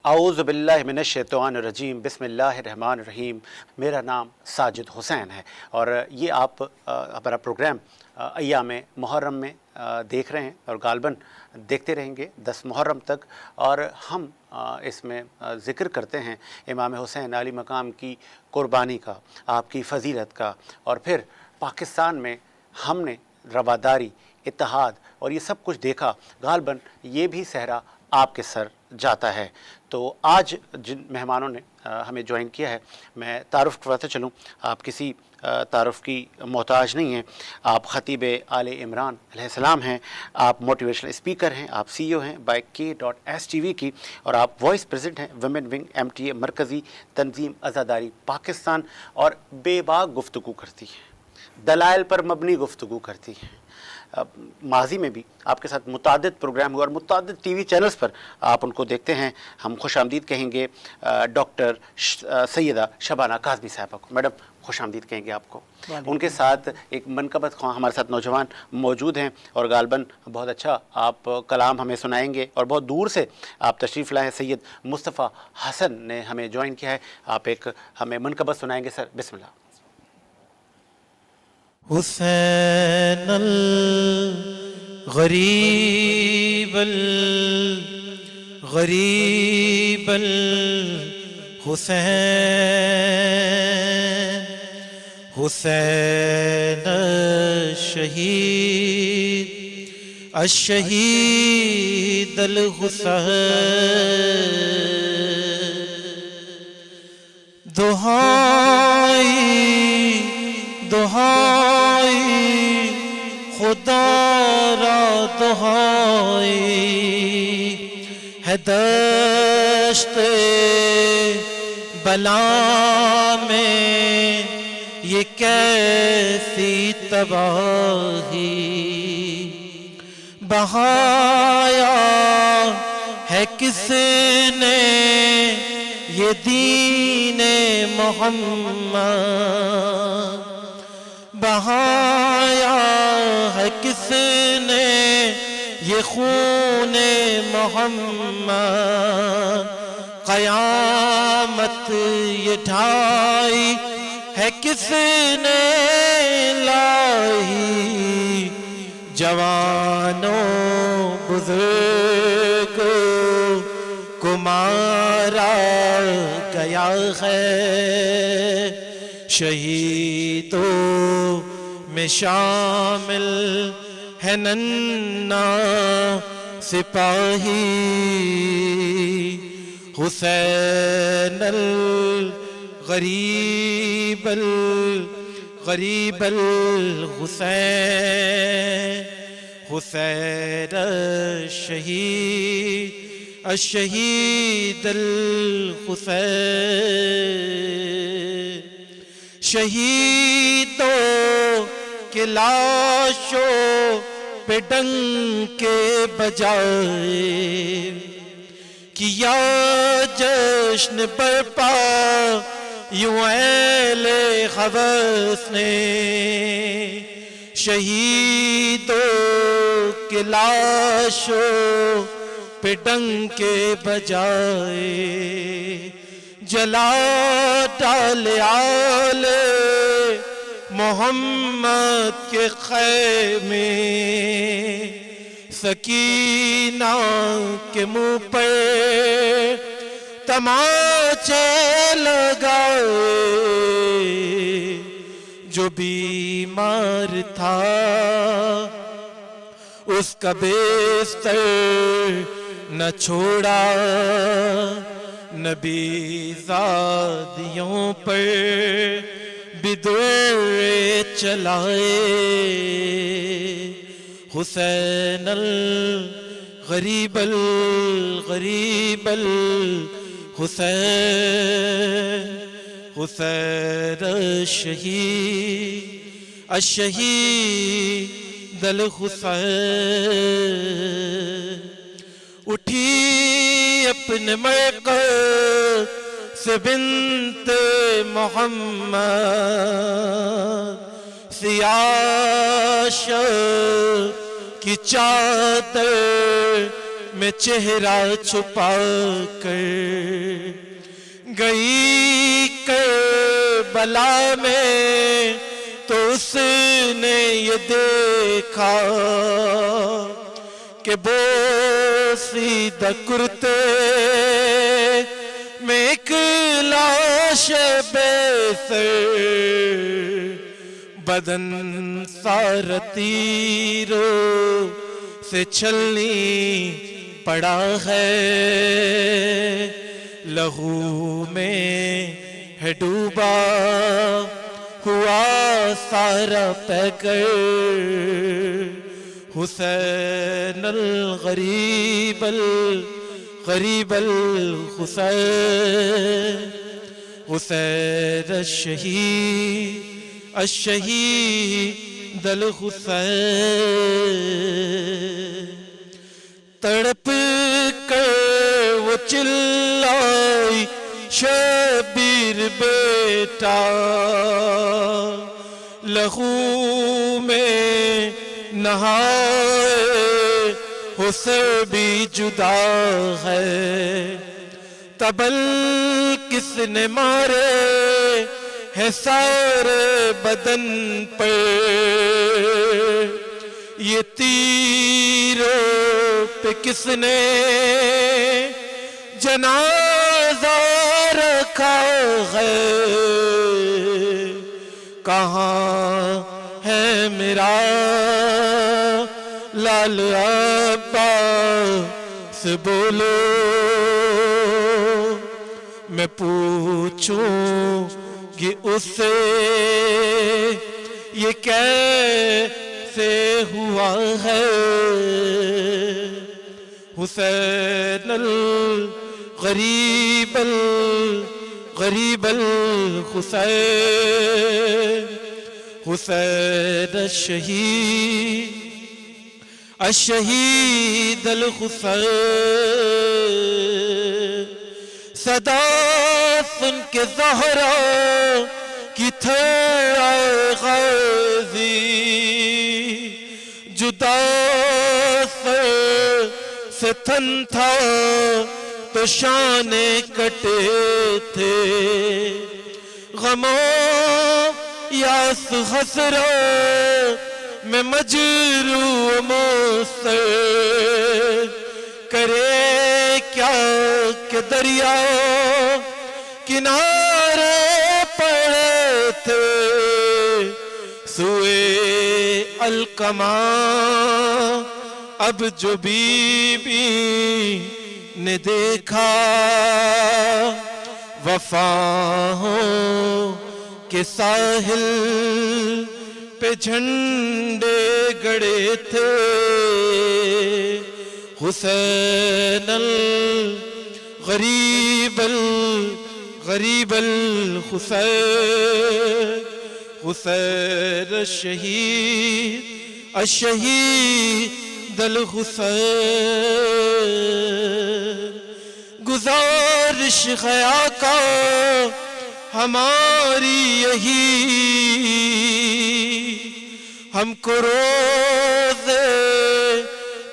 اعوذ باللہ من الشیطان الرجیم بسم اللہ الرحمن الرحیم۔ میرا نام ساجد حسین ہے اور یہ آپ ہمارا پروگرام ایام محرم میں دیکھ رہے ہیں اور غالباً دیکھتے رہیں گے 10 محرم تک، اور ہم اس میں ذکر کرتے ہیں امام حسین علی مقام کی قربانی کا، آپ کی فضیلت کا، اور پھر پاکستان میں ہم نے رواداری، اتحاد اور یہ سب کچھ دیکھا، غالباً یہ بھی صحرا آپ کے سر جاتا ہے۔ تو آج جن مہمانوں نے ہمیں جوائن کیا ہے، میں تعارف کرواتے چلوں، آپ کسی تعارف کی محتاج نہیں ہیں۔ آپ خطیب آل عمران علیہ السلام ہیں، آپ موٹیویشنل اسپیکر ہیں، آپ CEO ہیں ByK.STV کی، اور آپ وائس پریزیڈنٹ ہیں ویمن ونگ MTA مرکزی تنظیم عزاداری پاکستان، اور بے باک گفتگو کرتی ہیں، دلائل پر مبنی گفتگو کرتی ہیں۔ ماضی میں بھی آپ کے ساتھ متعدد پروگرام ہوئے اور متعدد TV چینلز پر آپ ان کو دیکھتے ہیں۔ ہم خوش آمدید کہیں گے ڈاکٹر سیدہ شبانہ کاظمی صاحبہ کو۔ میڈم خوش آمدید کہیں گے آپ کو۔ ان کے ساتھ ایک منقبت خواہ ہمارے ساتھ نوجوان موجود ہیں، اور غالباً بہت اچھا آپ کلام ہمیں سنائیں گے، اور بہت دور سے آپ تشریف لائے ہیں۔ سید مصطفیٰ حسن نے ہمیں جوائن کیا ہے، آپ ایک ہمیں منقبت سنائیں گے سر، بسم اللہ۔ حسین الغریب الغریب الحسین، حسین الشہید الشہید الحسین، دہائی دہائی خدا را دہائی ہے دشت بلا میں یہ کیسی تباہی، بہایا ہے کس نے یہ دین محمد، بہایا ہے کس نے یہ خون محمد، قیامت یہ ڈھائی ہے کس نے لائی، جوانوں بزرگ کو مارا گیا ہے، شہیدوں میں شامل ہے ننھا سپاہی، حسین الغریب الغریب الحسین، حسین الشہید الشہید الحسین، شہیدوں کے لاشوں پہ ڈنکے بجائے کیا جشن برپا یوں اہل حوث نے، شہیدوں کے لاشوں پہ ڈنکے بجائے جلا ڈال آل محمد کے خیمے، سکینہ کے منہ پر تماچے لگائے، جو بیمار تھا اس کا بستر نہ چھوڑا، نبی زادیوں پر بدر چلائے، حسین الغریب الغریب الحسین، حسین الشہید الحسین اٹھی اپنے مرکز سے بنت محمد سیاہ کی چادر میں چہرہ چھپا کر گئی کربلا میں تو اس نے یہ دیکھا کہ بوسیدہ کرتے میں ایک لاش بے سر بدن سارا تیروں سے چھلنی پڑا ہے لہو میں ہے ڈوبا ہوا سارا پیکر حسین الغریب الغریب الحسین حسین الشہید الحسین تڑپ کر وہ چلائی شبیر بیٹا لہو میں نہائے حسین بھی جدا ہے تبل کس نے مارے ہے سارے بدن پر یہ تیروں پہ کس نے جنازہ رکھا ہے کہاں ہے میرا لال عباس بولو میں پوچھوں گی اس سے یہ کیسے ہوا ہے حسین الغریب الغریب الحسین حسین الشہید الحسین صدا سن کے زہرا کی تھا غازی جدا سے تھن تھا تو شانے کٹے تھے غموں یاس حسرت میں مجروح مصر کرے کیا کہ دریا کنارے پڑے تھے سوئے القمہ اب جو بی بی نے دیکھا وفاؤں کے ساحل پہ جھنڈے گڑے تھے حسین الغریب الغریب الحسین حسین الشہید الحسین گزارش ہے آقا ہماری یہی ہم کو روزے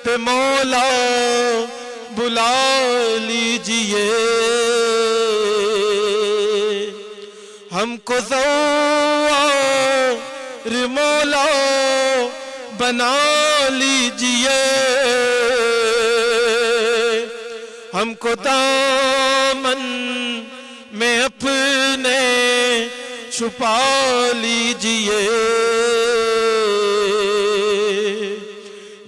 پہ مولا بلا لیجئے ہم کو زوار مولا بنا لیجئے ہم کو دامن میں اپنے چھپا لیجئے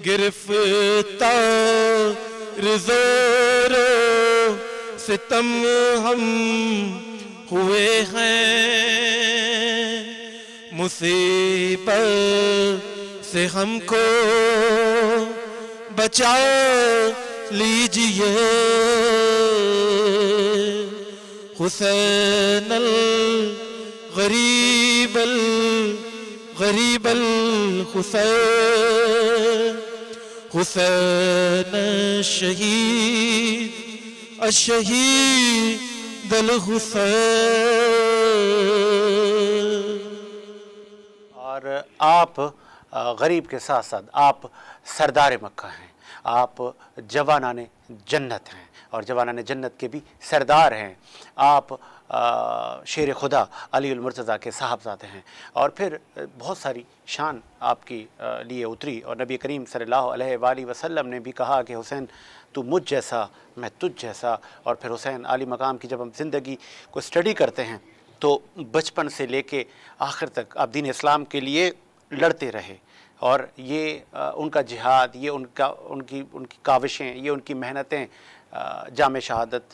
گرفتار زور ستم ہم ہوئے ہیں مصیبت سے ہم کو بچا لیجئے حسین الغریب الغریب الحسین حسین الشہید الشہید الحسین. اور آپ غریب کے ساتھ ساتھ آپ سردار مکہ ہیں، آپ جوانان جنت ہیں اور جوانان جنت کے بھی سردار ہیں. آپ شیر خدا علی المرتضیٰ کے صاحبزادے ہیں اور پھر بہت ساری شان آپ کی لیے اتری اور نبی کریم صلی اللہ علیہ وآلہ وسلم نے بھی کہا کہ حسین تو مجھ جیسا میں تجھ جیسا. اور پھر حسین عالی مقام کی جب ہم زندگی کو اسٹڈی کرتے ہیں تو بچپن سے لے کے آخر تک آپ دین اسلام کے لیے لڑتے رہے اور یہ ان کا جہاد، یہ ان کی کاوشیں، یہ ان کی محنتیں جام شہادت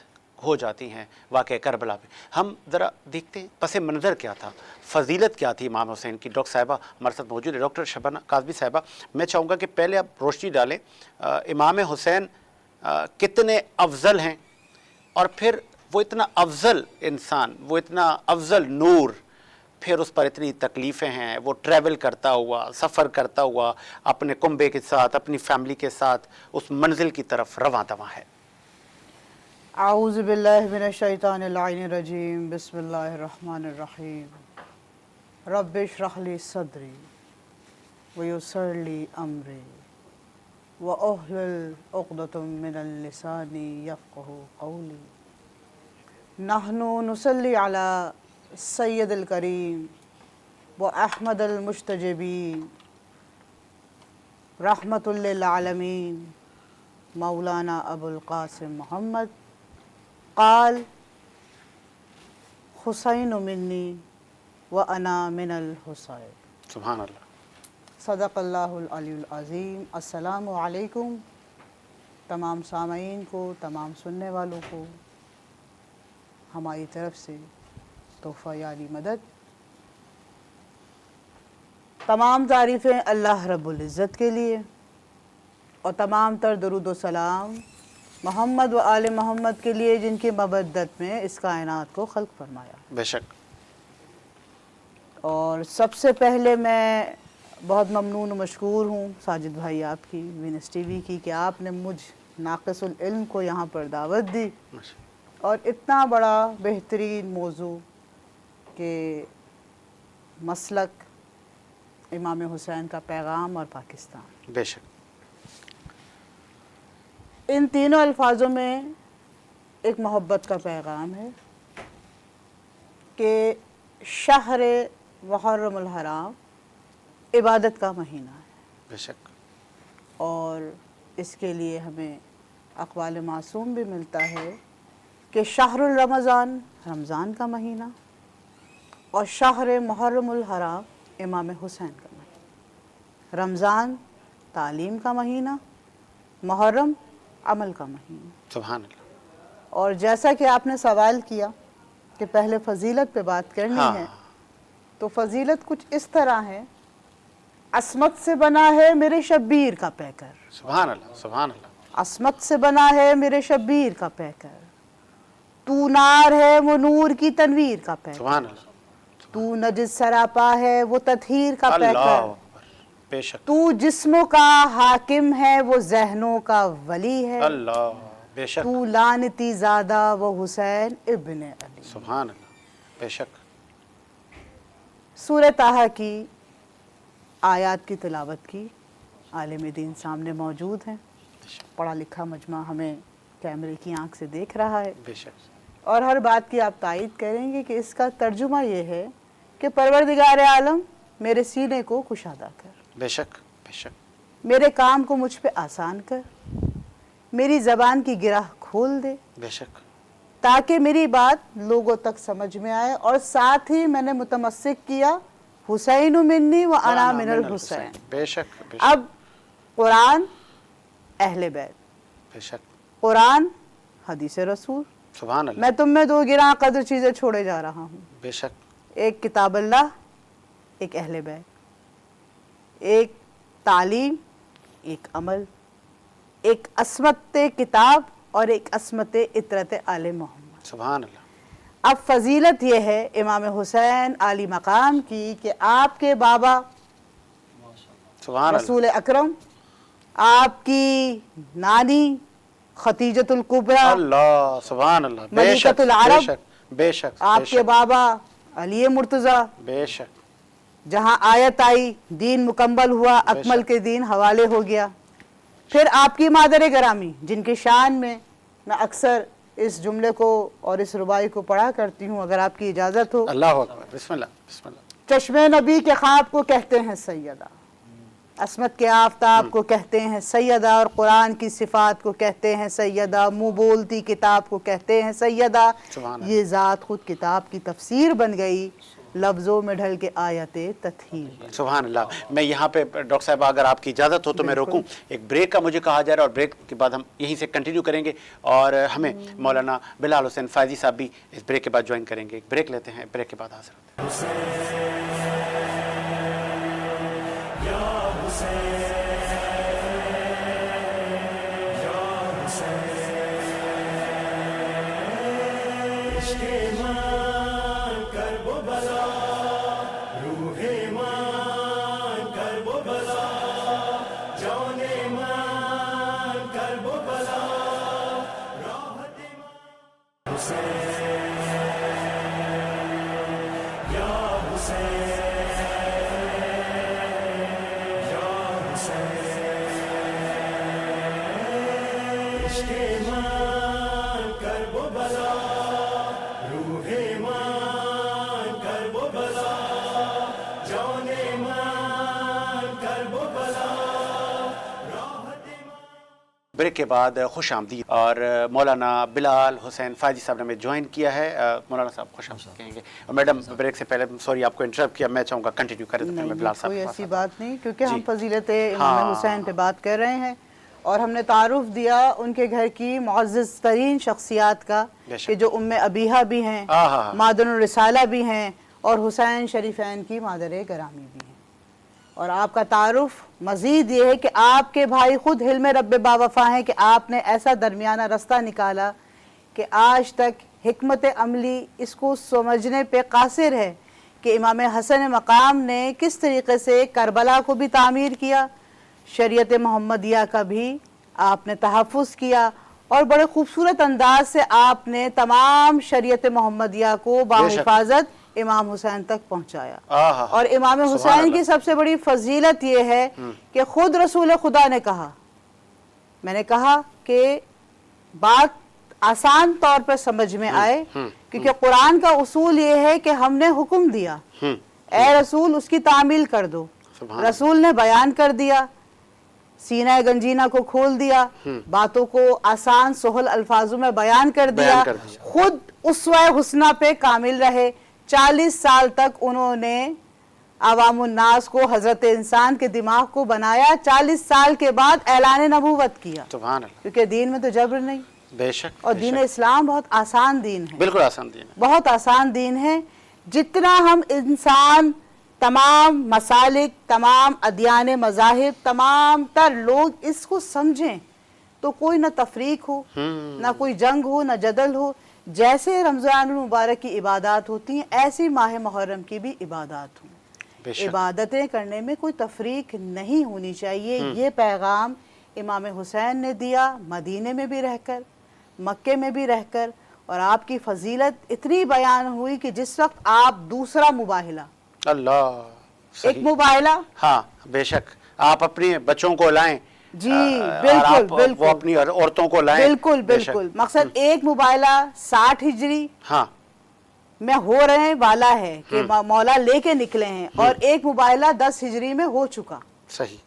ہو جاتی ہیں واقعہ کربلا پہ. ہم ذرا دیکھتے ہیں پس منظر کیا تھا، فضیلت کیا تھی امام حسین کی. ڈاکٹر صاحبہ ہمارے ساتھ موجود ہے، ڈاکٹر شبانہ قاضمی صاحبہ. میں چاہوں گا کہ پہلے آپ روشنی ڈالیں امام حسین کتنے افضل ہیں اور پھر وہ اتنا افضل انسان، وہ اتنا افضل نور، پھر اس پر اتنی تکلیفیں ہیں، وہ ٹریول کرتا ہوا، سفر کرتا ہوا اپنے کنبے کے ساتھ، اپنی فیملی کے ساتھ اس منزل کی طرف رواں دواں ہے. اعوذ باللہ من الشیطان اللعین الرجیم. بسم اللہ الرحمن الرحیم. رب اشرح لی صدری ویسر لی امری واحلل عقدۃ من اللسان یفقہوا قولی. نحن نصلی علی سید الکریم واحمد المجتبین رحمۃ للعالمین مولانا ابو القاسم محمد. قال حسین منی وانا من الحسین. سبحان اللہ. صدق اللہ العلی العظیم. السلام علیکم تمام سامعین کو، تمام سننے والوں کو ہماری طرف سے تحفہ یاری مدد. تمام تعریفیں اللہ رب العزت کے لیے اور تمام تر درود و سلام محمد و آل محمد کے لیے جن کی مودت میں اس کائنات کو خلق فرمایا. بے شک. اور سب سے پہلے میں بہت ممنون و مشکور ہوں ساجد بھائی آپ کی، وینس ٹی وی کی، کہ آپ نے مجھ ناقص العلم کو یہاں پر دعوت دی اور اتنا بڑا بہترین موضوع کہ مسلک امام حسین کا پیغام اور پاکستان. بے شک. ان تینوں الفاظوں میں ایک محبت کا پیغام ہے کہ شہر محرم الحرام عبادت کا مہینہ ہے. بے شک. اور اس کے لیے ہمیں اقوال معصوم بھی ملتا ہے کہ شہر الرمضان رمضان کا مہینہ اور شہر محرم الحرام امام حسین کا مہینہ. رمضان تعلیم کا مہینہ، محرم عمل کا مہینہ. سبحان اللہ. اور جیسا کہ آپ نے سوال کیا کہ پہلے فضیلت پہ بات کرنی ہے، تو فضیلت کچھ اس طرح ہے: عصمت سے بنا ہے میرے شبیر کا پیکر. سبحان اللہ. سبحان اللہ. عصمت سے بنا ہے میرے شبیر کا پیکر، تو نار ہے وہ نور کی تنویر کا پیکر. سبحان اللہ. تو نجس سراپا ہے وہ تطہیر کا اللہ پیکر. اکبر. بے شک. تو جسموں کا حاکم ہے وہ ذہنوں کا ولی ہے. اللہ. بے شک. تو لعنتی زادہ وہ حسین ابن علی. سبحان اللہ. بے شک. سورہ طٰہٰ کی آیات کی تلاوت کی. عالم دین سامنے موجود ہیں، پڑھا لکھا مجمع ہمیں کیمرے کی آنکھ سے دیکھ رہا ہے، بے شک. اور ہر بات کی آپ تائید کریں گے کہ اس کا ترجمہ یہ ہے کہ پروردگار عالم میرے سینے کو کشادہ کر، بے شک. بے شک. میرے کام کو مجھ پہ آسان کر، میری زبان کی گرہ کھول دے بے شک. تاکہ میری بات لوگوں تک سمجھ میں آئے. اور ساتھ ہی میں نے متمسک کیا حسین منی و انا من الحسین. بے شک. بے شک. اب قرآن اہل بیت، بے شک. قرآن حدیث رسول. سبحان اللہ. میں تم میں دو گراں قدر چیزیں چھوڑے جا رہا ہوں: بے شک. ایک کتاب اللہ، ایک اہل بیت، ایک تعلیم، ایک عمل، ایک عصمت کتاب اور ایک عصمت اطرت آل محمد. سبحان اللہ. اب فضیلت یہ ہے امام حسین عالی مقام کی کہ آپ کے بابا سبحان اللہ، رسول اکرم، آپ کی نانی خدیجۃ الکبریٰ، اللہ سبحان اللہ، بے ملکۃ شک بے العرب، شک بے شک آپ کے بابا علی مرتضیٰ، بے شک جہاں آیت آئی دین مکمل ہوا، اکمل کے دین حوالے ہو گیا. پھر آپ کی مادر گرامی جن کی شان میں اکثر اس جملے کو اور اس ربائی کو پڑھا کرتی ہوں اگر آپ کی اجازت ہو. اللہ اکبر، بسم اللہ بسم اللہ. چشم نبی کے خواب کو کہتے ہیں سیدہ، عصمت کے آفتاب کو کہتے ہیں سیدہ، اور قرآن کی صفات کو کہتے ہیں سیدہ، منہ بولتی کتاب کو کہتے ہیں سیدہ. سبحان اللہ. یہ ذات خود کتاب کی تفسیر بن گئی، لفظوں میں ڈھل کے آیت تطہیر. سبحان اللہ. میں یہاں پہ ڈاکٹر صاحبہ اگر آپ کی اجازت ہو تو میں روکوں، ایک بریک کا مجھے کہا جا رہا ہے، اور بریک کے بعد ہم یہیں سے کنٹینیو کریں گے، اور ہمیں مولانا بلال حسین فائزی صاحب بھی اس بریک کے بعد جوائن کریں گے. ایک بریک لیتے ہیں، بریک کے بعد حاضر ہوتے ہیں. بریک کے بعد خوش آمدید، اور مولانا بلال حسین فائزی صاحب نے ہمیں جوائن کیا ہے. مولانا صاحب خوش آمدید کہیں گے. اور میڈم بریک سے پہلے سوری آپ کو انٹرپٹ کیا، میں چاہوں گا کنٹینیو کریں تو پھر میں بلال صاحب کوئی کے پاس ایسی آتا ہوں. بات نہیں، کیونکہ ہم فضیلت امام حسین پہ بات کر رہے ہیں، اور ہم نے تعارف دیا ان کے گھر کی معزز ترین شخصیات کا کہ جو ام ابیہا بھی ہیں، مادن الرسالہ بھی ہیں، اور حسین شریفین کی مادر گرامی بھی ہیں. اور آپ کا تعارف مزید یہ ہے کہ آپ کے بھائی خود حلم رب باوفا ہیں کہ آپ نے ایسا درمیانہ رستہ نکالا کہ آج تک حکمت عملی اس کو سمجھنے پہ قاصر ہے کہ امام حسن مقام نے کس طریقے سے کربلا کو بھی تعمیر کیا، شریعت محمدیہ کا بھی آپ نے تحفظ کیا، اور بڑے خوبصورت انداز سے آپ نے تمام شریعت محمدیہ کو باحفاظت امام حسین تک پہنچایا. اور امام حسین کی سب سے بڑی فضیلت یہ ہے کہ خود رسول خدا نے کہا، میں نے کہا کہ بات آسان طور پر سمجھ میں آئے، کیونکہ قرآن کا اصول یہ ہے کہ ہم نے حکم دیا اے رسول اس کی تعمیل کر دو. رسول نے بیان کر دیا، سینہ گنجینہ کو کھول دیا، باتوں کو آسان سہل الفاظوں میں بیان کر دیا. خود اسوہ حسنہ پہ کامل رہے. 40 سال تک انہوں نے عوام الناس کو، حضرت انسان کے دماغ کو بنایا. 40 سال کے بعد اعلان نبوت کیا، کیونکہ دین میں تو جبر نہیں. بے شک. اور دین اسلام بہت آسان دین ہے، بالکل آسان دین ہے، بہت آسان دین ہے. جتنا ہم انسان، تمام مسالک، تمام ادیان مذاہب، تمام تر لوگ اس کو سمجھیں تو کوئی نہ تفریق ہو، نہ کوئی جنگ ہو، نہ جدل ہو. جیسے رمضان المبارک کی عبادات ہوتی ہیں ایسی ماہ محرم کی بھی عبادات ہوں. عبادتیں کرنے میں کوئی تفریق نہیں ہونی چاہیے. یہ پیغام امام حسین نے دیا، مدینے میں بھی رہ کر، مکے میں بھی رہ کر. اور آپ کی فضیلت اتنی بیان ہوئی کہ جس وقت آپ دوسرا مباہلہ، اللہ ایک مباہلہ، ہاں بے شک، آپ اپنے بچوں کو لائیں، جی بالکل بالکل، وہ اپنی عورتوں کو لائیں، بالکل بالکل. مقصد ایک مباہلہ 60 ہجری میں ہو رہے والا ہے کہ مولا لے کے نکلے ہیں، اور ایک مباہلہ 10 ہجری میں ہو چکا. صحیح.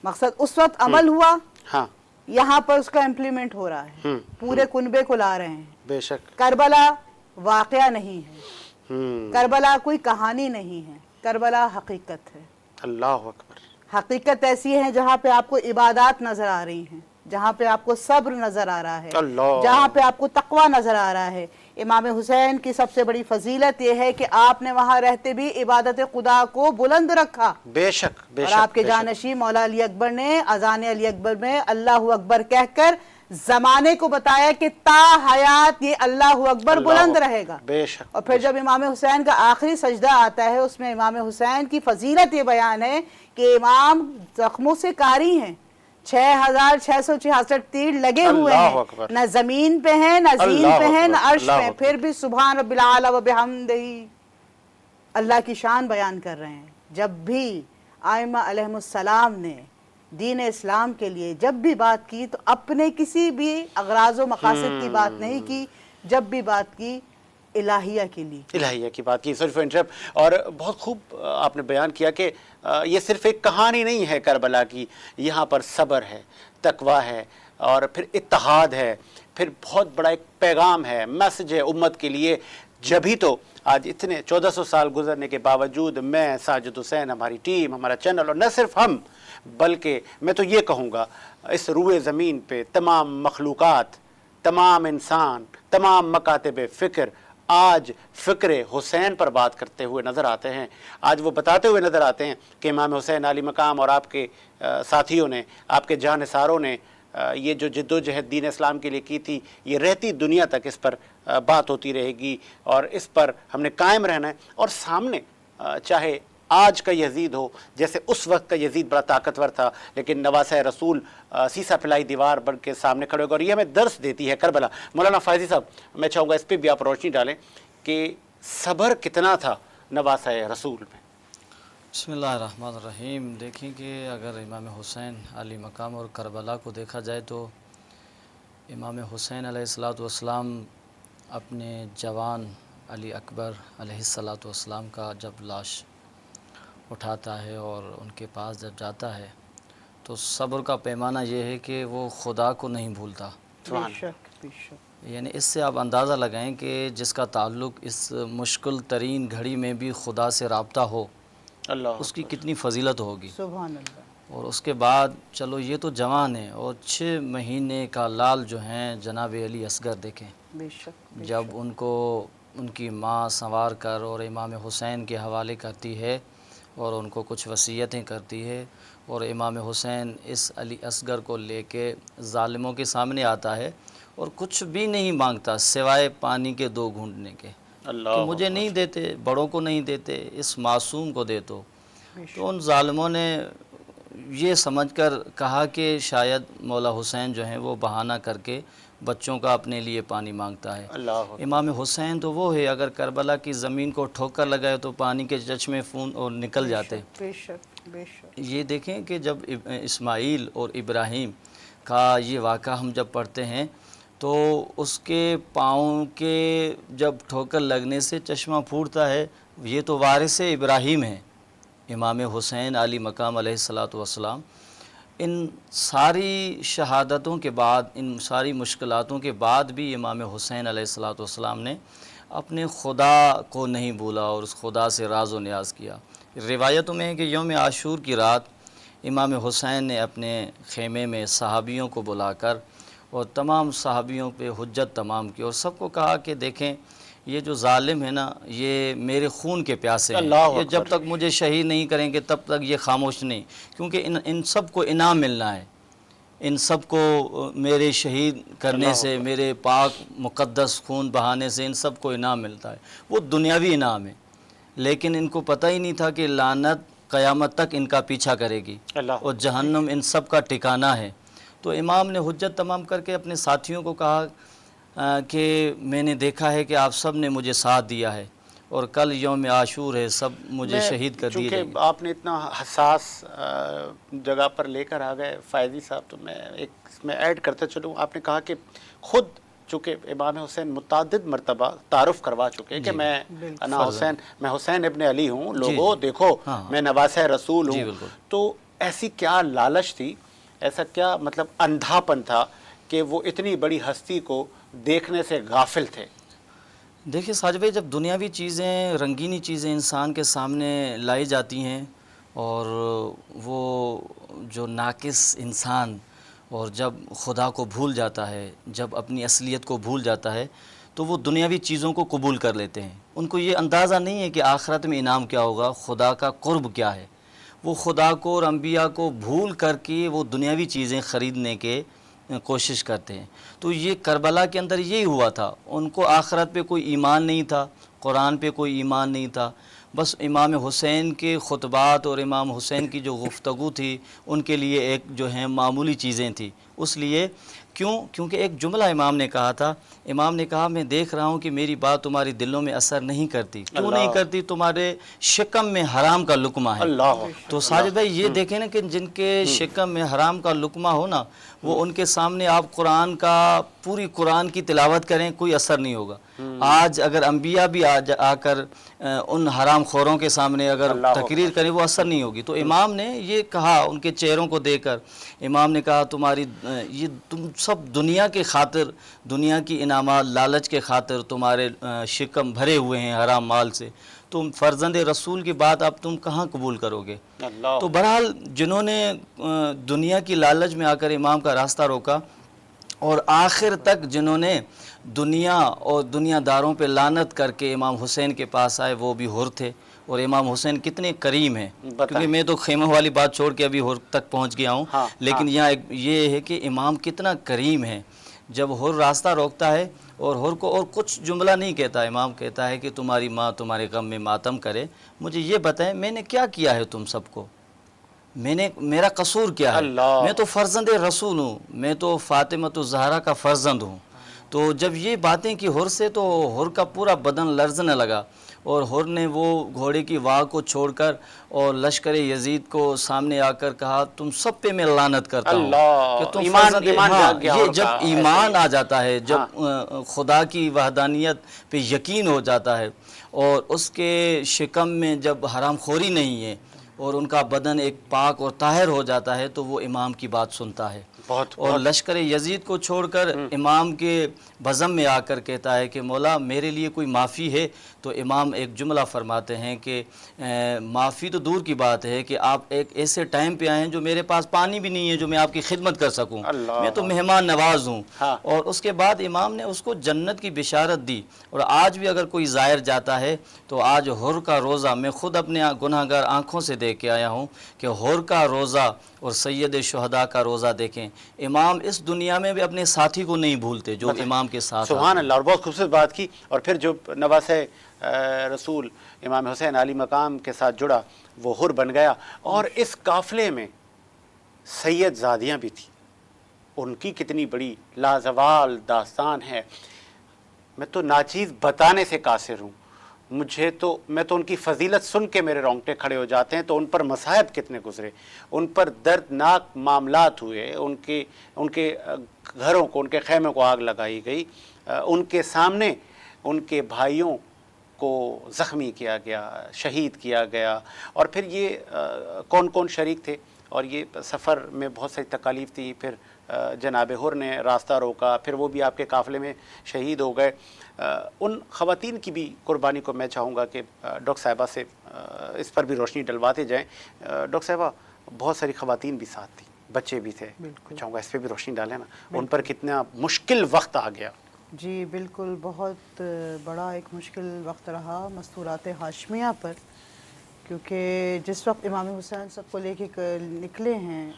مقصد اس وقت عمل ہوا، ہاں یہاں پر اس کا امپلیمنٹ ہو رہا ہے، پورے کنبے کو لا رہے ہیں. بے شک. کربلا واقعہ نہیں ہے، کربلا کوئی کہانی نہیں ہے، کربلا حقیقت ہے. اللہ اکبر. حقیقت ایسی ہے جہاں پہ آپ کو عبادات نظر آ رہی ہیں، جہاں پہ آپ کو صبر نظر آ رہا ہے، جہاں پہ آپ کو تقوی نظر آ رہا ہے. امام حسین کی سب سے بڑی فضیلت یہ ہے کہ آپ نے وہاں رہتے بھی عبادت خدا کو بلند رکھا. بے شک بے شک. اور آپ کے جانشین مولا علی اکبر نے اذان علی اکبر میں اللہ اکبر کہہ کر زمانے کو بتایا کہ تا حیات یہ اللہ اکبر بلند رہے گا. بے شک. اور پھر جب امام حسین کا آخری سجدہ آتا ہے اس میں امام حسین کی فضیلت یہ بیان ہے کہ امام زخموں سے کاری ہیں, 6666 تیر لگے ہوئے ہیں, نہ زمین پہ ہیں نہ زین پہ ہیں نہ عرش پہ, پھر بھی سبحان رب العالی و بحمدہ اللہ کی شان بیان کر رہے ہیں. جب بھی آئمہ علیہم السلام نے دین اسلام کے لیے جب بھی بات کی تو اپنے کسی بھی اغراض و مقاصد کی بات نہیں کی, جب بھی بات کی الہیہ کے لیے, الہیہ کی بات کی. صرف انٹرپ. اور بہت خوب آپ نے بیان کیا کہ یہ صرف ایک کہانی نہیں ہے کربلا کی, یہاں پر صبر ہے, تقویٰ ہے, اور پھر اتحاد ہے, پھر بہت بڑا ایک پیغام ہے, میسج ہے امت کے لیے. جبھی تو آج اتنے 1400 سال گزرنے کے باوجود میں, ساجد حسین, ہماری ٹیم, ہمارا چینل, اور نہ صرف ہم بلکہ میں تو یہ کہوں گا اس روئے زمین پہ تمام مخلوقات, تمام انسان, تمام مکاتب فکر آج فکر حسین پر بات کرتے ہوئے نظر آتے ہیں. آج وہ بتاتے ہوئے نظر آتے ہیں کہ امام حسین علی مقام اور آپ کے ساتھیوں نے, آپ کے جانثاروں نے یہ جو جد و جہد دین اسلام کے لیے کی تھی, یہ رہتی دنیا تک اس پر بات ہوتی رہے گی, اور اس پر ہم نے قائم رہنا ہے. اور سامنے چاہے آج کا یزید ہو, جیسے اس وقت کا یزید بڑا طاقتور تھا, لیکن نواسہ رسول سیسا پلائی دیوار بن کے سامنے کھڑے ہوگا, اور یہ ہمیں درس دیتی ہے کربلا. مولانا فائزی صاحب, میں چاہوں گا اس پہ بھی آپ روشنی ڈالیں کہ صبر کتنا تھا نواسہ رسول میں. بسم اللہ الرحمن الرحیم. دیکھیں کہ اگر امام حسین علی مقام اور کربلا کو دیکھا جائے تو امام حسین علیہ السلام اپنے جوان علی اکبر علیہ السلام کا جب لاش اٹھاتا ہے اور ان کے پاس جب جاتا ہے تو صبر کا پیمانہ یہ ہے کہ وہ خدا کو نہیں بھولتا. بے شک بے شک. یعنی اس سے آپ اندازہ لگائیں کہ جس کا تعلق اس مشکل ترین گھڑی میں بھی خدا سے رابطہ ہو, اللہ اس کی کتنی فضیلت ہوگی. سبحان اللہ. اور اس کے بعد چلو یہ تو جوان ہے, اور 6 مہینے کا لال جو ہیں جناب علی اصغر دیکھیں, بے شک. جب ان کو ان کی ماں سنوار کر اور امام حسین کے حوالے کرتی ہے اور ان کو کچھ وصیتیں کرتی ہے, اور امام حسین اس علی اصغر کو لے کے ظالموں کے سامنے آتا ہے اور کچھ بھی نہیں مانگتا سوائے پانی کے 2 گھونٹنے کے, کہ مجھے نہیں دیتے, بڑوں کو نہیں دیتے, اس معصوم کو دے تو ان ظالموں نے یہ سمجھ کر کہا کہ شاید مولا حسین جو ہیں وہ بہانہ کر کے بچوں کا اپنے لیے پانی مانگتا ہے. امام حسین تو وہ ہے, اگر کربلا کی زمین کو ٹھوکر لگائے تو پانی کے چشمے فون اور نکل جاتے. بے شک بے شک. یہ دیکھیں کہ جب اسماعیل اور ابراہیم کا یہ واقعہ ہم جب پڑھتے ہیں تو اس کے پاؤں کے جب ٹھوکر لگنے سے چشمہ پھوٹتا ہے, یہ تو وارث ابراہیم ہیں امام حسین علی مقام علیہ السلام. ان ساری شہادتوں کے بعد, ان ساری مشکلاتوں کے بعد بھی امام حسین علیہ السلام نے اپنے خدا کو نہیں بھولا اور اس خدا سے راز و نیاز کیا. روایتوں میں ہے کہ یوم عاشور کی رات امام حسین نے اپنے خیمے میں صحابیوں کو بلا کر اور تمام صحابیوں پہ حجت تمام کی, اور سب کو کہا کہ دیکھیں یہ جو ظالم ہے نا, یہ میرے خون کے پیاسے ہیں, یہ جب تک مجھے شہید نہیں کریں گے تب تک یہ خاموش نہیں, کیونکہ ان سب کو انعام ملنا ہے, ان سب کو میرے شہید کرنے سے, میرے پاک مقدس خون بہانے سے ان سب کو انعام ملتا ہے. وہ دنیاوی انعام ہے, لیکن ان کو پتہ ہی نہیں تھا کہ لعنت قیامت تک ان کا پیچھا کرے گی اور جہنم ان سب کا ٹھکانہ ہے. تو امام نے حجت تمام کر کے اپنے ساتھیوں کو کہا کہ میں نے دیکھا ہے کہ آپ سب نے مجھے ساتھ دیا ہے اور کل یوم عاشور ہے, سب مجھے شہید کر دیے جائیں گے. چونکہ آپ نے اتنا حساس جگہ پر لے کر آ گئے فائزی صاحب, تو میں ایک اس میں ایڈ کرتے چلوں. آپ نے کہا کہ خود چونکہ امام حسین متعدد مرتبہ تعارف کروا چکے کہ میں حسین, میں حسین ابن علی ہوں, لوگوں دیکھو میں نواسہ رسول ہوں. تو ایسی کیا لالچ تھی, ایسا کیا مطلب اندھاپن تھا کہ وہ اتنی بڑی ہستی کو دیکھنے سے غافل تھے؟ دیکھیں ساجد بھائی, جب دنیاوی چیزیں, رنگینی چیزیں انسان کے سامنے لائی جاتی ہیں اور وہ جو ناقص انسان اور جب خدا کو بھول جاتا ہے, جب اپنی اصلیت کو بھول جاتا ہے, تو وہ دنیاوی چیزوں کو قبول کر لیتے ہیں. ان کو یہ اندازہ نہیں ہے کہ آخرت میں انعام کیا ہوگا, خدا کا قرب کیا ہے. وہ خدا کو اور انبیاء کو بھول کر کے وہ دنیاوی چیزیں خریدنے کے کوشش کرتے ہیں. تو یہ کربلا کے اندر یہی ہوا تھا. ان کو آخرت پہ کوئی ایمان نہیں تھا, قرآن پہ کوئی ایمان نہیں تھا. بس امام حسین کے خطبات اور امام حسین کی جو گفتگو تھی ان کے لیے ایک جو ہیں معمولی چیزیں تھیں. اس لیے کیونکہ ایک جملہ امام نے کہا تھا. امام نے کہا میں دیکھ رہا ہوں کہ میری بات تمہاری دلوں میں اثر نہیں کرتی. کیوں نہیں کرتی؟ تمہارے شکم میں حرام کا لقمہ ہے. تو ساجد بھائی یہ دیکھیں نا کہ جن کے شکم میں حرام کا لقمہ ہو نا, وہ ان کے سامنے آپ قرآن کا پوری قرآن کی تلاوت کریں کوئی اثر نہیں ہوگا. آج اگر انبیاء بھی آ کر ان حرام خوروں کے سامنے اگر تقریر کریں وہ اثر نہیں ہوگی. تو امام نے یہ کہا, ان کے چہروں کو دیکھ کر امام نے کہا تمہاری یہ تم سب دنیا کے خاطر, دنیا کی انعامات لالچ کے خاطر تمہارے شکم بھرے ہوئے ہیں حرام مال سے. تم فرزند رسول کی بات اب تم کہاں قبول کرو گے؟ تو بہرحال جنہوں نے دنیا کی لالچ میں آ کر امام کا راستہ روکا اور آخر تک جنہوں نے دنیا اور دنیا داروں پہ لعنت کر کے امام حسین کے پاس آئے وہ بھی حر تھے. اور امام حسین کتنے کریم ہیں, کیونکہ میں تو خیمہ والی بات چھوڑ کے ابھی حر تک پہنچ گیا ہوں, لیکن یہاں یہ ہے کہ امام کتنا کریم ہے. جب حر راستہ روکتا ہے اور حر کو اور کچھ جملہ نہیں کہتا, امام کہتا ہے کہ تمہاری ماں تمہارے غم میں ماتم کرے, مجھے یہ بتائیں میں نے کیا کیا ہے تم سب کو, میرا قصور کیا ہے؟ میں تو فرزند رسول ہوں, میں تو فاطمۃ الزہرا کا فرزند ہوں. تو جب یہ باتیں کی حر سے تو حر کا پورا بدن لرزنے لگا, اور حر نے وہ گھوڑے کی واہ کو چھوڑ کر اور لشکر یزید کو سامنے آ کر کہا تم سب پہ میں لعنت کرتا ہوں کہ تم فرزند. یہ جب ایمان آ جاتا ہے, جب خدا کی وحدانیت پہ یقین ہو جاتا ہے اور اس کے شکم میں جب حرام خوری نہیں ہے اور ان کا بدن ایک پاک اور طاہر ہو جاتا ہے تو وہ امام کی بات سنتا ہے. اور لشکر یزید کو چھوڑ کر امام کے بزم میں آ کر کہتا ہے کہ مولا میرے لیے کوئی معافی ہے؟ تو امام ایک جملہ فرماتے ہیں کہ معافی تو دور کی بات ہے کہ آپ ایک ایسے ٹائم پہ آئے ہیں جو میرے پاس پانی بھی نہیں ہے جو میں آپ کی خدمت کر سکوں, میں تو مہمان نواز ہوں. اور اس کے بعد امام نے اس کو جنت کی بشارت دی. اور آج بھی اگر کوئی زائر جاتا ہے تو آج حر کا روزہ, میں خود اپنے گناہ گار آنکھوں سے دیکھ کے آیا ہوں کہ حر کا روزہ اور سید شہداء کا روزہ دیکھیں. امام اس دنیا میں بھی اپنے ساتھی کو نہیں بھولتے جو امام کے ساتھ. سبحان اللہ. اور بہت خوبصورت بات کی. اور پھر جو نواسہ رسول امام حسین علی مقام کے ساتھ جڑا وہ حر بن گیا. اور اس قافلے میں سید زادیاں بھی تھیں, ان کی کتنی بڑی لازوال داستان ہے. میں تو ناچیز بتانے سے قاصر ہوں. میں تو ان کی فضیلت سن کے میرے رونگٹے کھڑے ہو جاتے ہیں. تو ان پر مصائب کتنے گزرے, ان پر دردناک معاملات ہوئے, ان کے گھروں کو, ان کے خیموں کو آگ لگائی گئی, ان کے سامنے ان کے بھائیوں کو زخمی کیا گیا, شہید کیا گیا. اور پھر یہ کون کون شریک تھے, اور یہ سفر میں بہت ساری تکالیف تھی. پھر جناب حر نے راستہ روکا, پھر وہ بھی آپ کے قافلے میں شہید ہو گئے. ان خواتین کی بھی قربانی کو میں چاہوں گا کہ ڈاکٹر صاحبہ سے اس پر بھی روشنی ڈلواتے جائیں. ڈاکٹر صاحبہ بہت ساری خواتین بھی ساتھ تھیں, بچے بھی تھے, میں چاہوں گا اس پہ بھی روشنی ڈالیں نا, ان پر کتنا مشکل وقت آ گیا. جی بالکل, بہت بڑا ایک مشکل وقت رہا مستورات ہاشمیہ پر, کیونکہ جس وقت امام حسین سب کو لے کے نکلے ہیں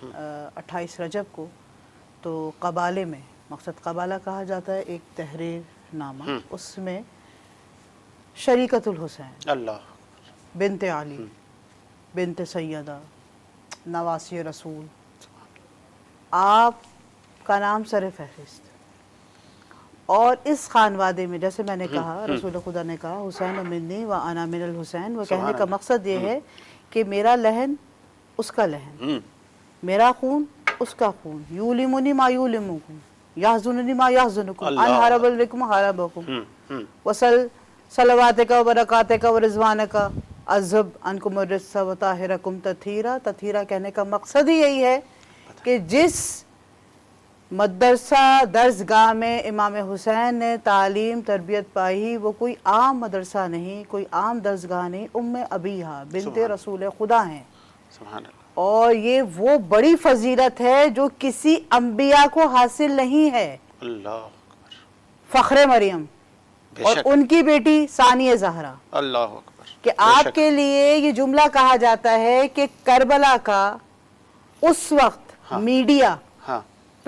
28 رجب کو, تو قبالے میں, مقصد قبالہ کہا جاتا ہے ایک تحریر نامہ, اس میں شریکت الحسین اللہ بنت علی بنت سیدہ نواسی رسول, آپ کا نام سر فہرست. اور اس خانوادے میں جیسے میں نے کہا, رسول خدا نے کہا حسین منی و انا من الحسین, وہ کہنے کا مقصد یہ ہے کہ میرا لہن اس کا لہن, میرا خون اس کا خون, یولمنی ما یولمکم یحزننی ما یحزنکم ان حرب الرکم حربکم وصل صلواتک و برکاتک و رضوانک عذب انکم الرجس و طاہرکم تطہیرا. تطہیرا کہنے کا مقصد ہی یہی ہے کہ جس مدرسہ درسگاہ میں امام حسین نے تعلیم تربیت پائی وہ کوئی عام مدرسہ نہیں, کوئی عام درسگاہ نہیں, ام ابیہا بنت رسول خدا ہیں. سبحان اللہ. اور یہ وہ بڑی فضیلت ہے جو کسی انبیاء کو حاصل نہیں ہے. اللہ فخر مریم اور ان کی بیٹی ثانیہ زہرا. اللہ اکبر. کہ آپ کے لیے یہ جملہ کہا جاتا ہے کہ کربلا کا اس وقت میڈیا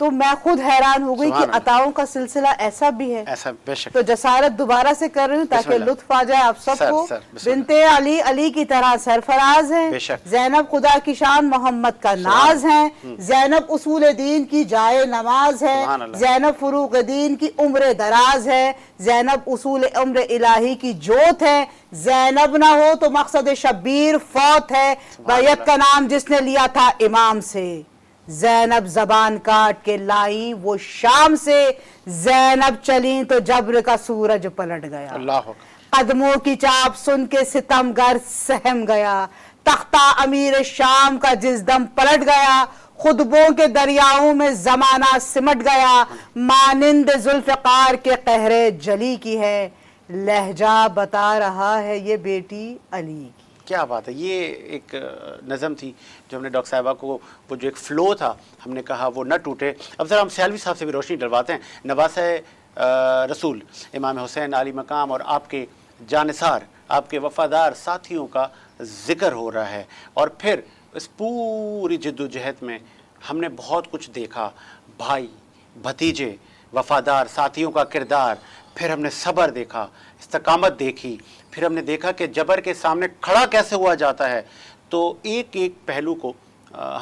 تو میں خود حیران ہو گئی سبحان کہ اللہ۔ عطاؤں کا سلسلہ ایسا بھی ہے۔ ایسا بے شک، تو جسارت دوبارہ سے کر رہی ہوں بسم تاکہ اللہ۔ لطف آ جائے آپ سب سر، کو۔ سر، بسم بنت علی علی کی طرح سرفراز ہیں، بے شک۔ زینب خدا کی شان محمد کا ناز ہیں، زینب اصول دین کی جائے نماز ہے، سبحان اللہ۔ زینب فروغ دین کی عمر دراز ہے، زینب اصول امر الہی کی جوت ہے، زینب نہ ہو تو مقصد شبیر فوت ہے، بیعت کا نام جس نے لیا تھا امام سے، زینب زبان کاٹ کے لائی وہ شام سے، زینب چلیں تو جبر کا سورج پلٹ گیا، اللہ اکبر۔ قدموں کی چاپ سن کے ستمگر سہم گیا، تختہ امیر شام کا جس دم پلٹ گیا، خطبوں کے دریاؤں میں زمانہ سمٹ گیا، مانند ذوالفقار کے قہر جلی کی ہے، لہجہ بتا رہا ہے یہ بیٹی علی کی۔ کیا بات ہے، یہ ایک نظم تھی جو ہم نے ڈاکٹر صاحبہ کو، وہ جو ایک فلو تھا، ہم نے کہا وہ نہ ٹوٹے۔ اب ذرا ہم سیالوی صاحب سے بھی روشنی ڈلواتے ہیں۔ نواسہ رسول امام حسین علی مقام اور آپ کے جانثار، آپ کے وفادار ساتھیوں کا ذکر ہو رہا ہے، اور پھر اس پوری جد و جہد میں ہم نے بہت کچھ دیکھا، بھائی، بھتیجے، وفادار ساتھیوں کا کردار، پھر ہم نے صبر دیکھا، استقامت دیکھی، پھر ہم نے دیکھا کہ جبر کے سامنے کھڑا کیسے ہوا جاتا ہے۔ تو ایک ایک پہلو کو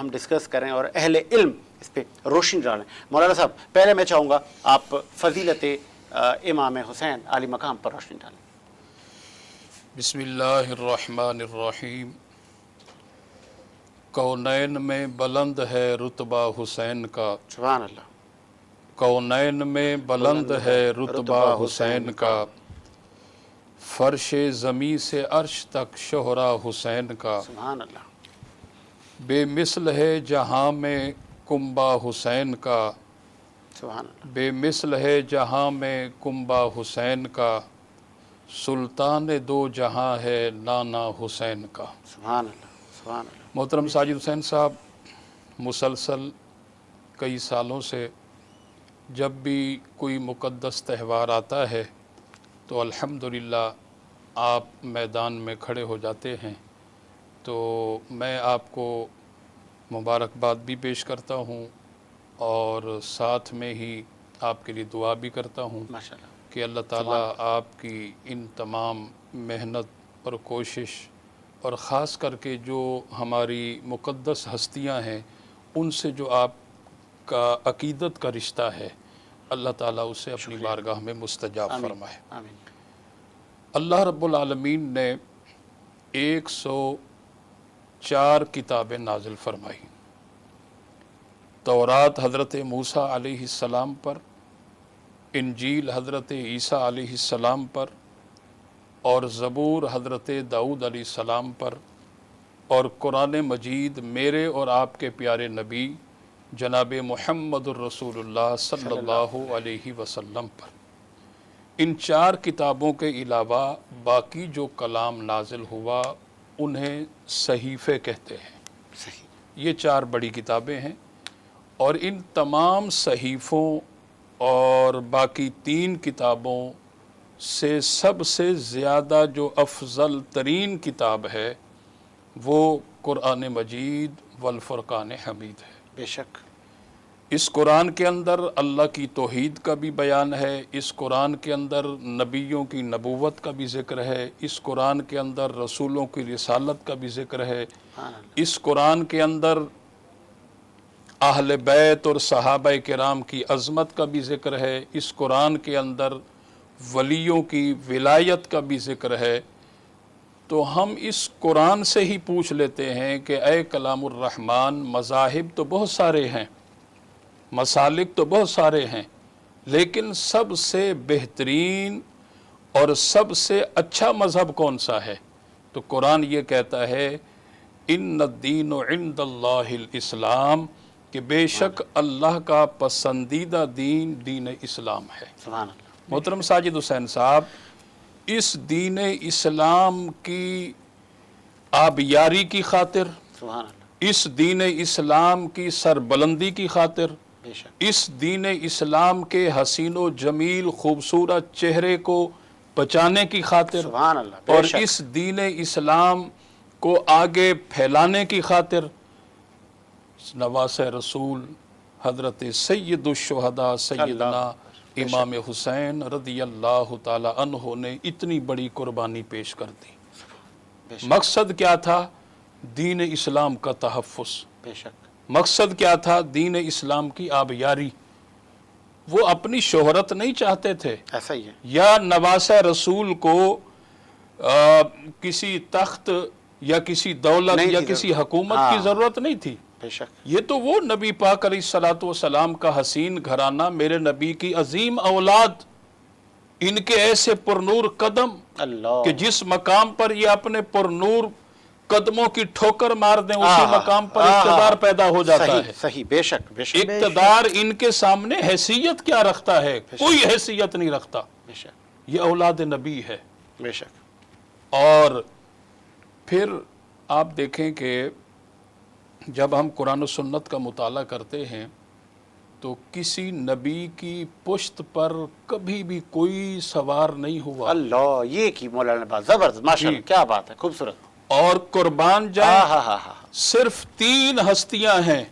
ہم ڈسکس کریں اور اہل علم اس پہ روشنی ڈالیں۔ مولانا صاحب، پہلے میں چاہوں گا آپ فضیلت امام حسین علی مقام پر روشنی ڈالیں۔ بسم اللہ الرحمن الرحیم۔ کونین میں بلند ہے رتبہ حسین کا، سبحان اللہ۔ کونین میں بلند ہے رتبہ حسین کا، فرش زمیں سے عرش تک شہرا حسین کا، سبحان اللہ۔ بے مثل ہے جہاں میں کنبہ حسین کا، سبحان اللہ۔ بے مثل ہے جہاں میں کنبہ حسین کا، سلطان دو جہاں ہے نانا حسین کا۔ سبحان اللہ۔ سبحان اللہ۔ محترم ساجد حسین صاحب، مسلسل کئی سالوں سے جب بھی کوئی مقدس تہوار آتا ہے تو الحمدللہ آپ میدان میں کھڑے ہو جاتے ہیں، تو میں آپ کو مبارکباد بھی پیش کرتا ہوں اور ساتھ میں ہی آپ کے لیے دعا بھی کرتا ہوں ماشاء اللہ۔ کہ اللہ تعالیٰ آپ کی ان تمام محنت اور کوشش، اور خاص کر کے جو ہماری مقدس ہستیاں ہیں ان سے جو آپ کا عقیدت کا رشتہ ہے، اللہ تعالیٰ اسے اپنی بارگاہ میں مستجاب فرمائے۔ آمین۔ اللہ رب العالمین نے 104 کتابیں نازل فرمائی۔ تورات حضرت موسیٰ علیہ السلام پر، انجیل حضرت عیسیٰ علیہ السلام پر، اور زبور حضرت داؤد علیہ السلام پر، اور قرآن مجید میرے اور آپ کے پیارے نبی جناب محمد الرسول اللہ صلی اللہ علیہ وسلم پر۔ ان 4 کتابوں کے علاوہ باقی جو کلام نازل ہوا انہیں صحیفے کہتے ہیں۔ صحیح۔ یہ 4 بڑی کتابیں ہیں، اور ان تمام صحیفوں اور باقی 3 کتابوں سے سب سے زیادہ جو افضل ترین کتاب ہے وہ قرآن مجید والفرقان حمید ہے۔ بے شک۔ اس قرآن کے اندر اللہ کی توحید کا بھی بیان ہے، اس قرآن کے اندر نبیوں کی نبوت کا بھی ذکر ہے، اس قرآن کے اندر رسولوں کی رسالت کا بھی ذکر ہے، اس قرآن کے اندر اہل بیت اور صحابہ کرام کی عظمت کا بھی ذکر ہے، اس قرآن کے اندر ولیوں کی ولایت کا بھی ذکر ہے۔ تو ہم اس قرآن سے ہی پوچھ لیتے ہیں کہ اے کلام الرحمن، مذاہب تو بہت سارے ہیں، مسالک تو بہت سارے ہیں، لیکن سب سے بہترین اور سب سے اچھا مذہب کون سا ہے؟ تو قرآن یہ کہتا ہے ان الدین عند اللہ الاسلام، کہ بے شک اللہ کا پسندیدہ دین دین اسلام ہے۔ سبحان اللہ۔ محترم ساجد حسین صاحب، اس دین اسلام کی آبیاری کی خاطر، سبحان اللہ۔ اس دین اسلام کی سربلندی کی خاطر، بے شک۔ اس دین اسلام کے حسین و جمیل خوبصورت چہرے کو بچانے کی خاطر، سبحان اللہ۔ بے اور شک۔ اس دین اسلام کو آگے پھیلانے کی خاطر نواسہ رسول حضرت سید الشہداء سیدنا امام حسین رضی اللہ تعالی عنہ نے اتنی بڑی قربانی پیش کر دی۔ مقصد کیا تھا؟ دین اسلام کا تحفظ۔ بے شک، مقصد کیا تھا؟ دین اسلام کی آبیاری۔ وہ اپنی شہرت نہیں چاہتے تھے، ایسا ہی ہے، یا نواسہ رسول کو کسی تخت یا کسی دولت نہیں یا تھی کسی ضرورت۔ حکومت ہاں، کی ضرورت نہیں تھی۔ بے شک، یہ تو وہ نبی پاک علیہ الصلوۃ والسلام کا حسین گھرانہ، میرے نبی کی عظیم اولاد، ان کے ایسے پرنور قدم اللہ، کہ جس مقام پر یہ اپنے پرنور قدموں کی ٹھوکر مار دیں اسی مقام پر اقتدار پیدا ہو جاتا صحیح ہے۔ صحیح، بے شک بے شک اقتدار ان کے سامنے حیثیت کیا رکھتا ہے؟ کوئی حیثیت نہیں رکھتا۔ بے شک یہ اولاد نبی ہے۔ بے شک، اور پھر آپ دیکھیں کہ جب ہم قرآن و سنت کا مطالعہ کرتے ہیں تو کسی نبی کی پشت پر کبھی بھی کوئی سوار نہیں ہوا، اللہ، یہ کی مولانا بات زبردست، ماشاءاللہ، کیا بات ہے، خوبصورت، اور قربان جائیں ہاں ہاں ہاں، صرف 3 ہستیاں ہیں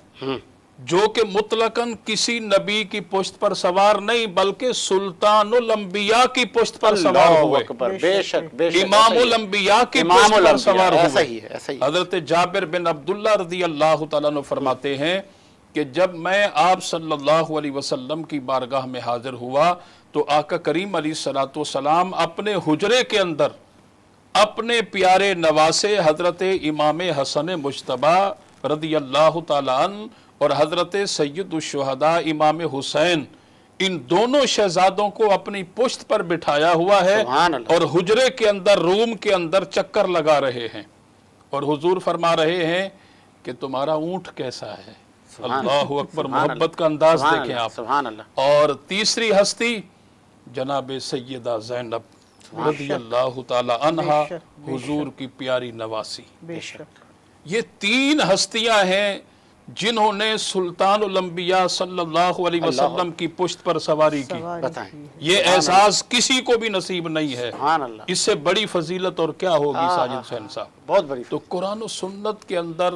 جو کہ مطلقاً کسی نبی کی پشت پر سوار نہیں بلکہ سلطان الانبیاء کی پشت پر سوار اللہ ہوئے، اکبر، بے شک بے شک، امام الانبیاء کی امام پشت پر الانبیاء، سوار ایسا ہوئے۔ ہی ہے، ایسا ہی ہے، حضرت جابر بن عبداللہ رضی اللہ تعالیٰ عنہ فرماتے ہیں کہ جب میں آپ صلی اللہ علیہ وسلم کی بارگاہ میں حاضر ہوا تو آقا کریم علیہ الصلوۃ والسلام اپنے حجرے کے اندر اپنے پیارے نواسے حضرت امام حسن مجتبی رضی اللہ تعالیٰ عنہ اور حضرت سید الشہداء امام حسین، ان دونوں شہزادوں کو اپنی پشت پر بٹھایا ہوا ہے سبحان اللہ، اور حجرے کے اندر، روم کے اندر چکر لگا رہے ہیں، اور حضور فرما رہے ہیں کہ تمہارا اونٹ کیسا ہے؟ اللہ اکبر، محبت کا انداز سبحان دیکھیں اللہ، آپ۔ سبحان اللہ، اور تیسری ہستی جناب سیدہ زینب رضی اللہ تعالی عنہا، بے شک، بے حضور کی پیاری نواسی۔ بے شک، یہ 3 ہستیاں ہیں جنہوں نے سلطان الانبیاء صلی اللہ علیہ وسلم کی پشت پر سواری کی۔ سواری بتائیں، کی ہے۔ یہ احساس کسی کو بھی نصیب نہیں ہے۔ سبحان اللہ، اس سے بڑی فضیلت اور کیا ہوگی ساجد حسین صاحب؟ بہت بڑی، تو قرآن و سنت کے اندر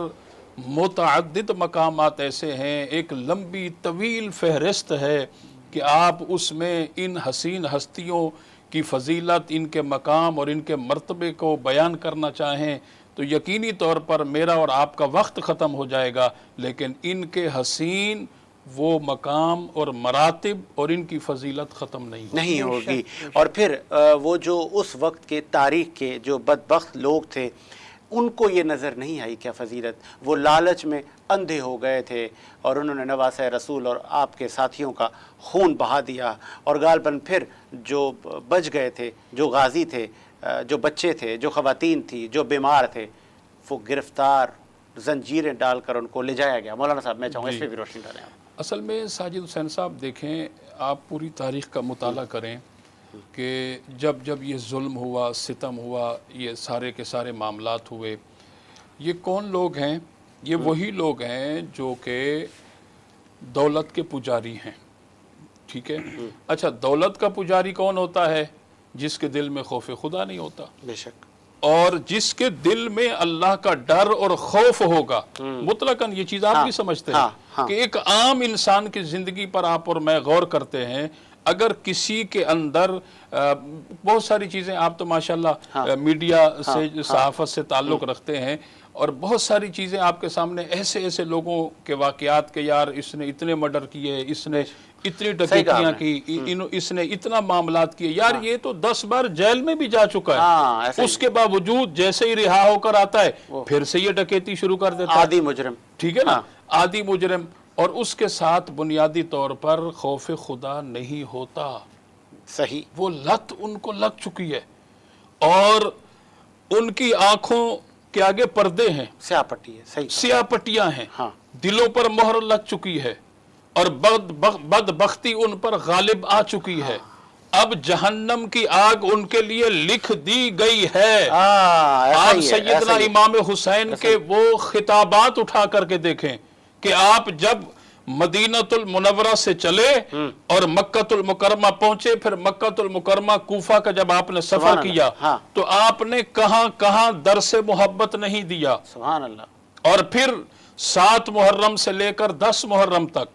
متعدد مقامات ایسے ہیں، ایک لمبی طویل فہرست ہے کہ آپ اس میں ان حسین ہستیوں کی فضیلت، ان کے مقام اور ان کے مرتبے کو بیان کرنا چاہیں تو یقینی طور پر میرا اور آپ کا وقت ختم ہو جائے گا، لیکن ان کے حسین وہ مقام اور مراتب اور ان کی فضیلت ختم نہیں ہوگی۔ اور پھر وہ جو اس وقت کے تاریخ کے جو بدبخت لوگ تھے ان کو یہ نظر نہیں آئی کیا فضیلت، وہ لالچ میں اندھے ہو گئے تھے اور انہوں نے نواسہ رسول اور آپ کے ساتھیوں کا خون بہا دیا، اور غالباً پھر جو بچ گئے تھے، جو غازی تھے، جو بچے تھے، جو خواتین تھی، جو بیمار تھے، وہ گرفتار، زنجیریں ڈال کر ان کو لے جایا گیا۔ مولانا صاحب میں چاہوں گا اس پہ بھی روشنی ڈالیں آپ۔ اصل میں ساجد حسین صاحب دیکھیں، آپ پوری تاریخ کا مطالعہ کریں کہ جب یہ ظلم ہوا، ستم ہوا، یہ سارے کے سارے معاملات ہوئے، یہ کون لوگ ہیں؟ یہ وہی لوگ ہیں جو کہ دولت کے پجاری ہیں، ٹھیک ہے؟ اچھا، دولت کا پجاری کون ہوتا ہے؟ جس کے دل میں خوف خدا نہیں ہوتا، بے شک، اور جس کے دل میں اللہ کا ڈر اور خوف ہوگا۔ مطلقاً یہ چیز آپ بھی سمجھتے ہیں کہ ایک عام انسان کی زندگی پر آپ اور میں غور کرتے ہیں، اگر کسی کے اندر بہت ساری چیزیں، آپ تو ماشاءاللہ میڈیا سے، صحافت سے تعلق رکھتے ہیں، اور بہت ساری چیزیں آپ کے سامنے ایسے لوگوں کے واقعات کے، یار اس نے اتنے مرڈر کیے، اس نے اتنی ڈکیتیاں کی، اس نے اتنا معاملات کیے، یار یہ تو 10 بار جیل میں بھی جا چکا ہے، اس کے باوجود جیسے ہی رہا ہو کر آتا ہے پھر سے یہ ڈکیتی شروع کر دیتا ہے، عادی مجرم، ٹھیک ہے نا، عادی مجرم، اور اس کے ساتھ بنیادی طور پر خوف خدا نہیں ہوتا۔ صحیح، وہ لت ان کو لگ چکی ہے، اور ان کی آنکھوں کے آگے پردے ہیں، سیاہ پٹی ہے، صحیح، سیاہ پٹیاں ہیں، ہاں، دلوں پر مہر لگ چکی ہے، اور بدبختی ان پر غالب آ چکی ہے۔ اب جہنم کی آگ ان کے لیے لکھ دی گئی ہے۔ آپ سیدنا امام حسین کے وہ خطابات اٹھا کر کے دیکھیں کہ آپ جب مدینہ المنورہ سے چلے اور مکہ المکرمہ پہنچے، پھر مکہ المکرمہ کوفہ کا جب آپ نے سفر کیا تو آپ نے کہاں درس محبت نہیں دیا، سبحان اللہ، اور پھر 7 محرم سے لے کر 10 محرم تک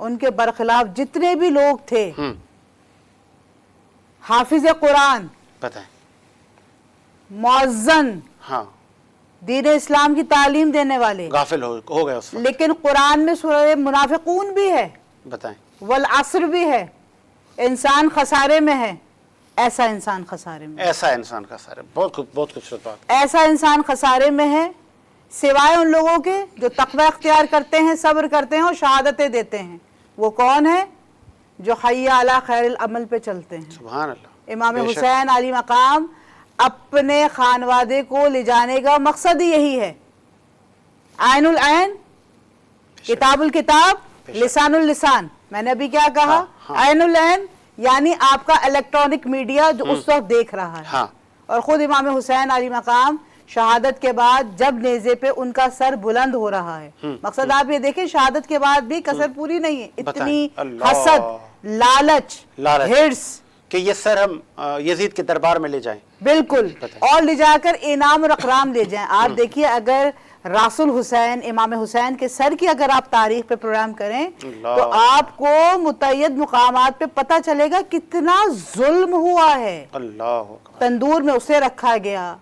ان کے برخلاف جتنے بھی لوگ تھے، حافظ قرآن، بتائیں، معزن، ہاں، دین اسلام کی تعلیم دینے والے، غافل ہو گئے اس وقت. لیکن قرآن میں سورہ منافقون بھی ہے، بتائیں، والعصر بھی ہے، انسان خسارے میں ہے. ایسا انسان خسارے میں، ایسا انسان کا سارے. بہت خوبصورت بات. ایسا انسان خسارے میں ہے سوائے ان لوگوں کے جو تقوی اختیار کرتے ہیں، صبر کرتے ہیں اور شہادتیں دیتے ہیں. وہ کون ہے؟ جو حی علی خیر العمل پہ چلتے ہیں. سبحان اللہ. امام بے شک. حسین علی مقام اپنے خانوادے کو لے جانے کا مقصد ہی یہی ہے. عین العین، کتاب الکتاب، لسان اللسان. میں نے ابھی کیا کہا؟ عین العین یعنی آپ کا الیکٹرانک میڈیا جو اس وقت دیکھ رہا ہے. ہاں. اور خود امام حسین علی مقام شہادت کے بعد جب نیزے پہ ان کا سر بلند ہو رہا ہے، مقصد آپ یہ دیکھیں شہادت کے بعد بھی کسر پوری نہیں ہے. اتنی اللہ. حسد، لالچ، ہرس کہ یہ سر ہم یزید کے دربار میں لے جائیں. بالکل، اور لے جا کر انعام اور اکرام لے جائیں. آپ دیکھیے اگر رسول حسین، امام حسین کے سر کی اگر آپ تاریخ پہ پروگرام کریں تو آپ کو متعدد مقامات پہ پتہ چلے گا کتنا ظلم ہوا ہے. اللہ اکبر. تندور میں اسے رکھا گیا،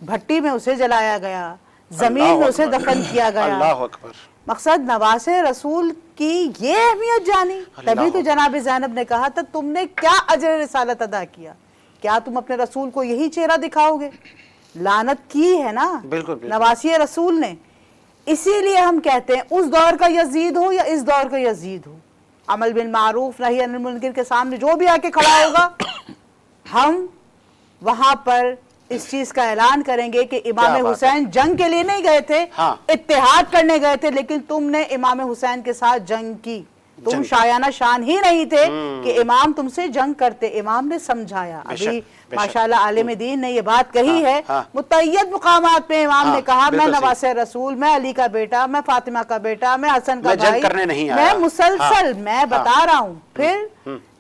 بھٹی میں اسے جلایا گیا، زمین میں اسے دفن کیا گیا. اللہ اکبر. مقصد نواز رسول کی یہ اہمیت جانی. تبھی تو جناب زینب نے کہا تھا تم نے کیا اجر رسالت ادا کیا، کیا تم اپنے رسول کو یہی چہرہ دکھاؤ گے؟ لعنت کی ہے نا نواسی رسول نے. اسی لیے ہم کہتے ہیں اس دور کا یزید ہو یا اس دور کا یزید ہو، عمل بالمعروف نہی عن المنکر کے سامنے جو بھی آ کے کھڑا ہوگا ہم وہاں پر اس چیز کا اعلان کریں گے کہ امام حسین جنگ کے لیے نہیں گئے تھے، اتحاد کرنے گئے تھے، لیکن تم نے امام حسین کے ساتھ جنگ کی. تم شایانہ شان ہی نہیں تھے کہ امام تم سے جنگ کرتے. امام نے سمجھایا. ابھی ماشاءاللہ عالم دین نے یہ بات کہی ہے، متعدد مقامات پہ امام نے کہا میں نواز رسول، میں علی کا بیٹا، میں فاطمہ کا بیٹا، میں حسن کا بھائی، میں مسلسل میں بتا رہا ہوں. پھر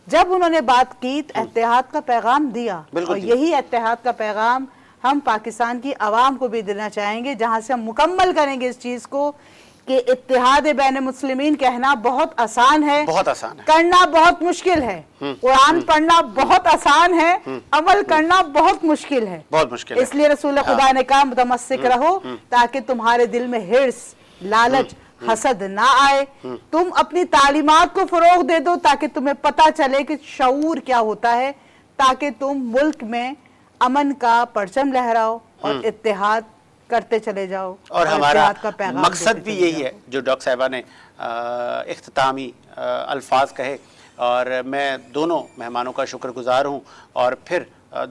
جب انہوں نے بات کی اتحاد کا پیغام دیا، اور یہی اتحاد کا پیغام ہم پاکستان کی عوام کو بھی دینا چاہیں گے، جہاں سے ہم مکمل کریں گے اس چیز کو کہ اتحاد بین مسلمین کہنا بہت آسان ہے، بہت آسان ہے، کرنا بہت مشکل ہے. قرآن پڑھنا بہت آسان ہے، عمل کرنا بہت مشکل ہے، بہت مشکل ہے. اس لیے رسول خدا نے کہا متمسک رہو تاکہ تمہارے دل میں ہرس، لالچ، حسد نہ آئے. تم اپنی تعلیمات کو فروغ دے دو تاکہ تمہیں پتہ چلے کہ شعور کیا ہوتا ہے، تاکہ تم ملک میں امن کا پرچم لہراؤ اور اتحاد کرتے چلے جاؤ. اور ہمارا مقصد بھی یہی ہے جو ڈاکٹر صاحبہ نے اختتامی الفاظ کہے. اور میں دونوں مہمانوں کا شکر گزار ہوں. اور پھر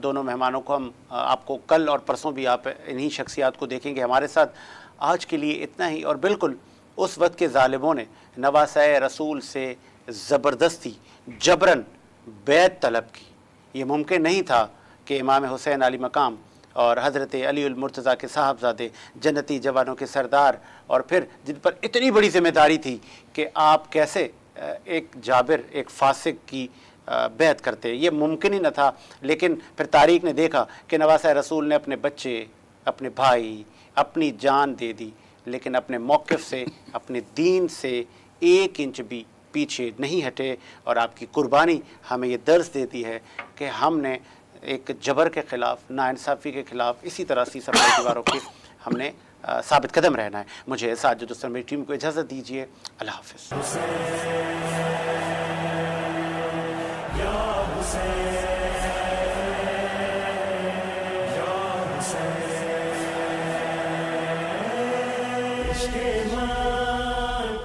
دونوں مہمانوں کو ہم آپ کو کل اور پرسوں بھی آپ انہی شخصیات کو دیکھیں گے ہمارے ساتھ. آج کے لیے اتنا ہی. اور بالکل اس وقت کے ظالموں نے نواسۂ رسول سے زبردستی جبراً بیعت طلب کی. یہ ممکن نہیں تھا کہ امام حسین علی مقام اور حضرت علی المرتضیٰ کے صاحبزادے، جنتی جوانوں کے سردار، اور پھر جن پر اتنی بڑی ذمہ داری تھی کہ آپ کیسے ایک جابر، ایک فاسق کی بیعت کرتے، یہ ممکن ہی نہ تھا. لیکن پھر تاریخ نے دیکھا کہ نواسۂ رسول نے اپنے بچے، اپنے بھائی، اپنی جان دے دی، لیکن اپنے موقف سے، اپنے دین سے 1 انچ بھی پیچھے نہیں ہٹے. اور آپ کی قربانی ہمیں یہ درس دیتی ہے کہ ہم نے ایک جبر کے خلاف، ناانصافی کے خلاف، اسی طرح سی صفائی دیواروں کے ہم نے ثابت قدم رہنا ہے. مجھے ساجد حسین میری ٹیم کو اجازت دیجیے. اللہ حافظ.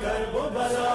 کرب و بلا